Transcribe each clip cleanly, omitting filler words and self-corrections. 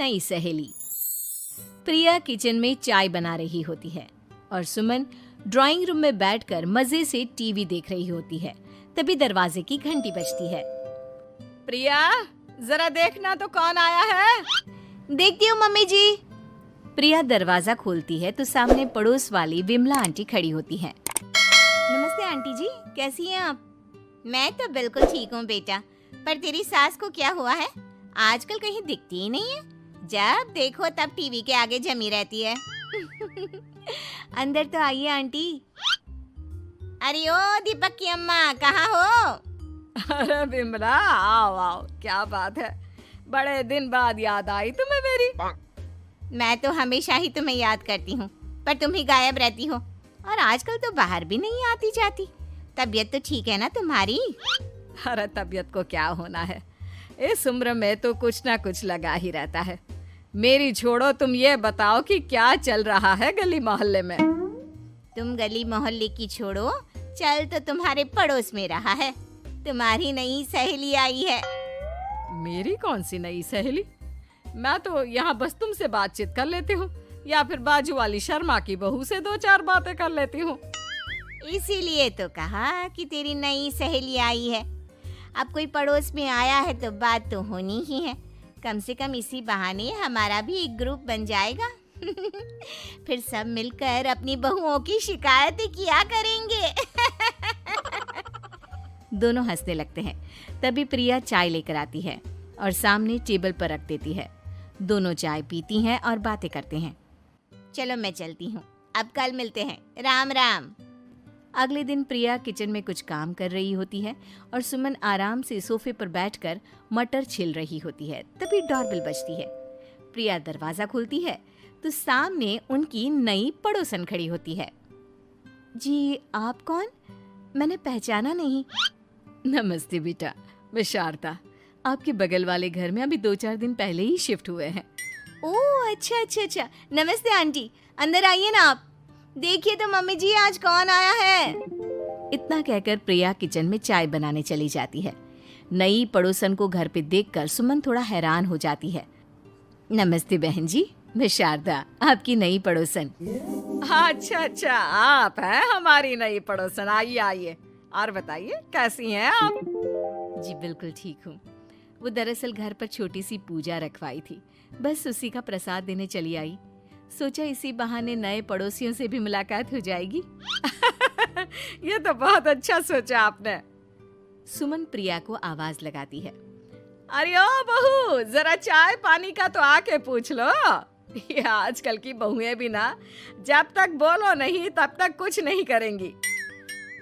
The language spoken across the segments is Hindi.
नई सहेली। प्रिया किचन में चाय बना रही होती है और सुमन ड्राइंग रूम में बैठकर मजे से टीवी देख रही होती है। तभी दरवाजे की घंटी बजती है। प्रिया, जरा देखना तो कौन आया है। देखती हूँ मम्मी जी। प्रिया दरवाजा खोलती है तो सामने पड़ोस वाली विमला आंटी खड़ी होती हैं। नमस्ते आंटी जी, कैसी हैं आप? मैं तो बिल्कुल ठीक हूँ बेटा, पर तेरी सास को क्या हुआ है? आजकल कहीं दिखती ही नहीं है। जब देखो तब टीवी के आगे जमी रहती है। अंदर तो आइए आंटी। अरे ओ दीपक की अम्मा, कहाँ हो? अरे विमला, आओ आओ, क्या बात है, बड़े दिन बाद याद आई तुम्हें मेरी। मैं तो हमेशा ही तुम्हें याद करती हूँ, पर तुम ही गायब रहती हो और आजकल तो बाहर भी नहीं आती जाती। तबीयत तो ठीक है ना तुम्हारी? अरे तबीयत को क्या होना है, इस उम्र में तो कुछ ना कुछ लगा ही रहता है। मेरी छोड़ो, तुम ये बताओ कि क्या चल रहा है गली मोहल्ले में। तुम गली मोहल्ले की छोड़ो, चल तो तुम्हारे पड़ोस में रहा है। तुम्हारी नई सहेली आई है। मेरी कौन सी नई सहेली? मैं तो यहाँ बस तुमसे बातचीत कर लेती हूँ या फिर बाजू वाली शर्मा की बहू से दो चार बातें कर लेती हूँ। इसीलिए तो कहा कि तेरी नई सहेली आई है। अब कोई पड़ोस में आया है तो बात तो होनी ही है। कम से कम इसी बहाने हमारा भी एक ग्रुप बन जाएगा। फिर सब मिलकर अपनी बहुओं की शिकायतें किया करेंगे। दोनों हंसने लगते हैं। तभी प्रिया चाय लेकर आती है और सामने टेबल पर रख देती है। दोनों चाय पीती हैं और बातें करते हैं। चलो मैं चलती हूँ, अब कल मिलते हैं। राम राम। अगले दिन प्रिया किचन में कुछ काम कर रही होती है और सुमन आराम से सोफे पर बैठकर मटर छिल रही होती है। तभी डोरबेल बजती है। प्रिया दरवाजा खोलती है तो सामने उनकी नई पड़ोसन खड़ी होती है। जी, आप कौन? मैंने पहचाना नहीं। नमस्ते बेटा, मैं शारदा, आपके बगल वाले घर में अभी 2-4 दिन पहले ही शिफ्ट हुए हैं। ओह अच्छा अच्छा अच्छा, नमस्ते आंटी, अंदर आइए ना आप। देखिए तो मम्मी जी, आज कौन आया है। इतना कहकर प्रिया किचन में चाय बनाने चली जाती है। नई पड़ोसन को घर पे देखकर सुमन थोड़ा हैरान हो जाती है। नमस्ते बहन जी, मैं शारदा, आपकी नई पड़ोसन। अच्छा अच्छा, आप हैं हमारी नई पड़ोसन। आइए आइए, और बताइए कैसी हैं आप? जी बिल्कुल ठीक हूँ। वो दरअसल घर पर छोटी सी पूजा रखवाई थी, बस उसी का प्रसाद देने चली आई। सोचा इसी बहाने नए पड़ोसियों से भी मुलाकात हो जाएगी। ये तो बहुत अच्छा सोचा आपने। सुमन प्रिया को आवाज लगाती है। अरे ओ बहू, जरा चाय पानी का तो आके पूछ लो। ये आजकल की बहुएं भी ना, जब तक बोलो नहीं तब तक कुछ नहीं करेंगी।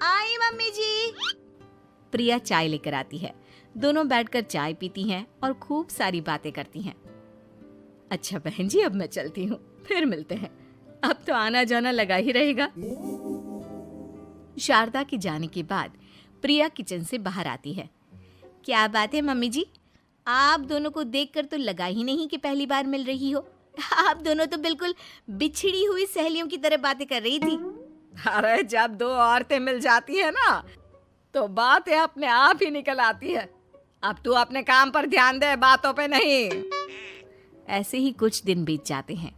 आई मम्मी जी। प्रिया चाय लेकर आती है। दोनों बैठकर चाय पीती हैं और खूब सारी बातें करती हैं। अच्छा बहन जी, अब मैं चलती हूँ, फिर मिलते हैं। अब तो आना जाना लगा ही रहेगा। शारदा के जाने के बाद प्रिया किचन से बाहर आती है। क्या बात है मम्मी जी, आप दोनों को देखकर तो लगा ही नहीं कि पहली बार मिल रही हो। आप दोनों तो बिल्कुल बिछड़ी हुई सहेलियों की तरह बातें कर रही थी। अरे जब दो औरतें मिल जाती है ना, तो बातें अपने आप ही निकल आती है। अब तू अपने काम पर ध्यान दे, बातों पे नहीं। ऐसे ही कुछ दिन बीत जाते हैं।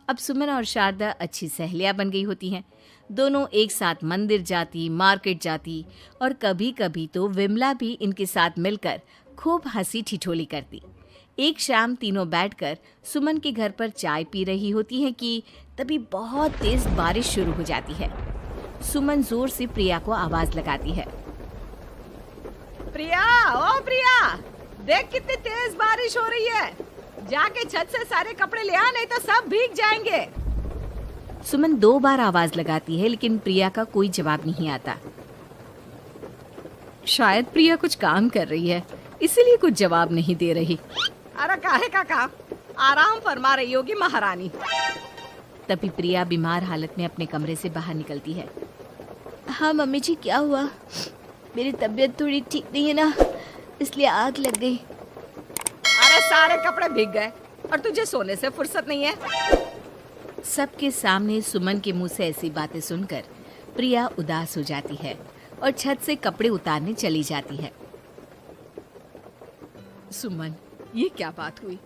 अब सुमन और शारदा अच्छी सहेलियां बन गई होती हैं। दोनों एक साथ मंदिर जाती, मार्केट जाती और कभी कभी तो विमला भी इनके साथ मिलकर खूब हंसी ठिठोली करती। एक शाम तीनों बैठकर सुमन के घर पर चाय पी रही होती हैं कि तभी बहुत तेज बारिश शुरू हो जाती है। सुमन जोर से प्रिया को आवाज लगाती है। प्रिया, ओ प्रिया, देख कितनी तेज बारिश हो रही है। जाके छत से सारे कपड़े ले आ, नहीं तो सब भीग जाएंगे। सुमन 2 बार आवाज लगाती है लेकिन प्रिया का कोई जवाब नहीं आता। शायद प्रिया कुछ काम कर रही है, इसीलिए कुछ जवाब नहीं दे रही। अरे काहे का काम, आराम फरमा रही होगी महारानी। तभी प्रिया बीमार हालत में अपने कमरे से बाहर निकलती है। हाँ मम्मी जी, क्या हुआ? मेरी तबीयत थोड़ी ठीक नहीं है ना, इसलिए आग लग गई। अरे सारे कपड़े भीग गए और तुझे सोने से फुर्सत नहीं है। सबके सामने सुमन के मुंह से ऐसी बातें सुनकर प्रिया उदास हो जाती है और छत से कपड़े उतारने चली जाती है। सुमन, ये क्या बात हुई?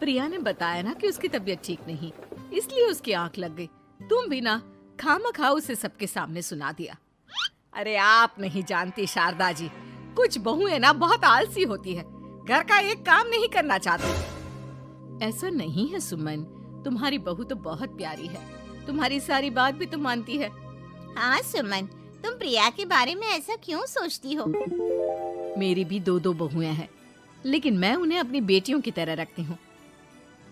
प्रिया ने बताया ना कि उसकी तबीयत ठीक नहीं, इसलिए उसकी आंख लग गई। तुम भी ना खामखा उसे सबके सामने सुना दिया। अरे आप नहीं जानती शारदा जी, कुछ बहुएं ना बहुत आलसी होती है, घर का एक काम नहीं करना चाहती। ऐसा नहीं है सुमन, तुम्हारी बहू तो बहुत प्यारी है, तुम्हारी सारी बात भी तो मानती है। हाँ सुमन, तुम प्रिया के बारे में ऐसा क्यों सोचती हो? मेरी भी दो दो बहुएं हैं, लेकिन मैं उन्हें अपनी बेटियों की तरह रखती हूँ।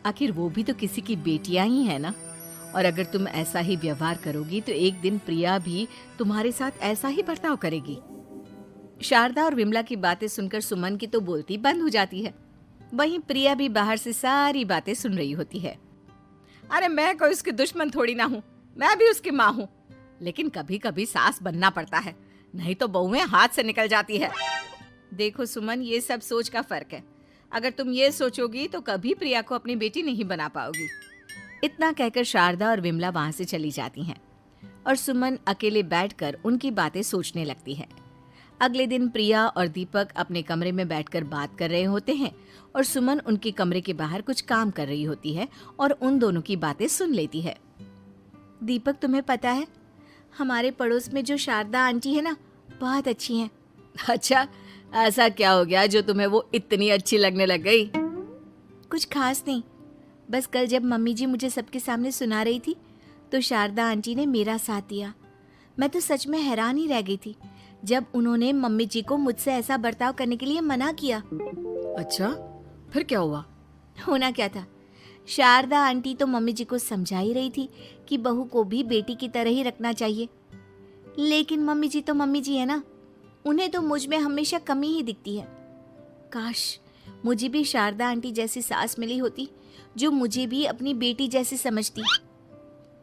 आखिर वो भी तो किसी की बेटियां ही है ना। और अगर तुम ऐसा ही व्यवहार करोगी तो एक दिन प्रिया भी तुम्हारे साथ ऐसा ही बर्ताव करेगी। शारदा और विमला की बातें सुनकर सुमन की तो बोलती बंद हो जाती है। वहीं प्रिया भी बाहर से सारी बातें सुन रही होती है। अरे मैं कोई उसकी दुश्मन थोड़ी ना हूँ, मैं भी उसकी माँ हूँ, लेकिन कभी कभी सास बनना पड़ता है, नहीं तो बहुएं हाथ से निकल जाती है। देखो सुमन, ये सब सोच का फर्क है। अगर तुम ये सोचोगी तो कभी प्रिया को अपनी बेटी नहीं बना पाओगी। इतना कहकर शारदा और विमला वहां से चली जाती हैं और सुमन अकेले बैठकर उनकी बातें सोचने लगती है। अगले दिन प्रिया और दीपक अपने कमरे में बैठकर बात कर रहे होते हैं और सुमन उनके कमरे के बाहर कुछ काम कर रही होती है और उन दोनों की बातें सुन लेती है। दीपक, तुम्हें पता है हमारे पड़ोस में जो शारदा आंटी है ना, बहुत अच्छी हैं। अच्छा, ऐसा क्या हो गया जो तुम्हें वो इतनी अच्छी लगने लग गई? कुछ खास नहीं, बस कल जब मम्मी जी मुझे सबके सामने सुना रही थी तो शारदा आंटी ने मेरा साथ दिया। मैं तो सच में हैरान ही रह गई थी जब उन्होंने मम्मी जी को मुझसे ऐसा बर्ताव करने के लिए मना किया। अच्छा, फिर क्या हुआ? होना क्या था, शारदा आंटी तो मम्मी जी को समझा ही रही थी कि बहू को भी बेटी की तरह ही रखना चाहिए, लेकिन मम्मी जी तो मम्मी जी है ना, उन्हें तो मुझ में हमेशा कमी ही दिखती है। काश मुझे भी शारदा आंटी जैसी सास मिली होती जो मुझे भी अपनी बेटी जैसी समझती।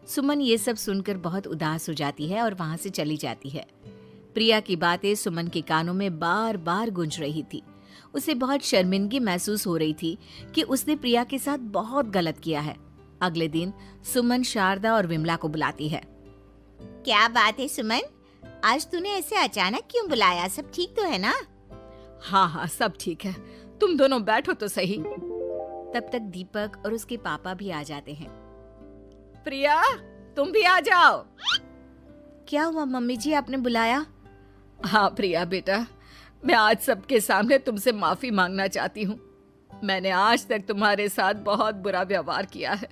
सुमन ये सब सुनकर बहुत उदास हो जाती है और वहां से चली जाती है। प्रिया की बातें सुमन के कानों में बार बार गूंज रही थी। उसे बहुत शर्मिंदगी महसूस हो रही थी कि उसने प्रिया के साथ बहुत गलत किया है। अगले दिन सुमन शारदा और विमला को बुलाती है। क्या बात है सुमन, आज तूने ऐसे अचानक क्यों बुलाया? सब ठीक तो है ना? हाँ हाँ, सब ठीक है, तुम दोनों बैठो तो सही। तब तक दीपक और उसके पापा भी आ जाते हैं। प्रिया, तुम भी आ जाओ। क्या हुआ मम्मी जी, आपने बुलाया? हाँ प्रिया बेटा, मैं आज सबके सामने तुमसे माफी मांगना चाहती हूँ। मैंने आज तक तुम्हारे साथ बहुत बुरा व्यवहार किया है,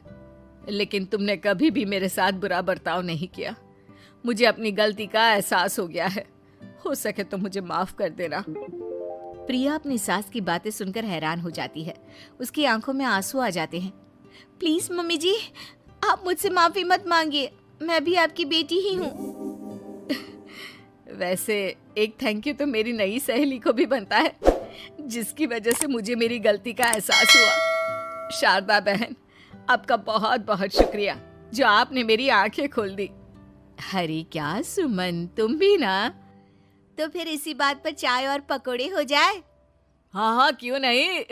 लेकिन तुमने कभी भी मेरे साथ बुरा बर्ताव नहीं किया। मुझे अपनी गलती का एहसास हो गया है, हो सके तो मुझे माफ कर देना। प्रिया अपनी सास की बातें सुनकर हैरान हो जाती है। उसकी आंखों में आंसू आ जाते हैं। प्लीज मम्मी जी, आप मुझसे माफी मत मांगिए, मैं भी आपकी बेटी ही हूँ। वैसे एक थैंक यू तो मेरी नई सहेली को भी बनता है, जिसकी वजह से मुझे मेरी गलती का एहसास हुआ। शारदा बहन, आपका बहुत बहुत शुक्रिया जो आपने मेरी आंखें खोल दी। अरे क्या सुमन, तुम भी ना। तो फिर इसी बात पर चाय और पकोड़े हो जाए? हाँ हाँ, क्यों नहीं।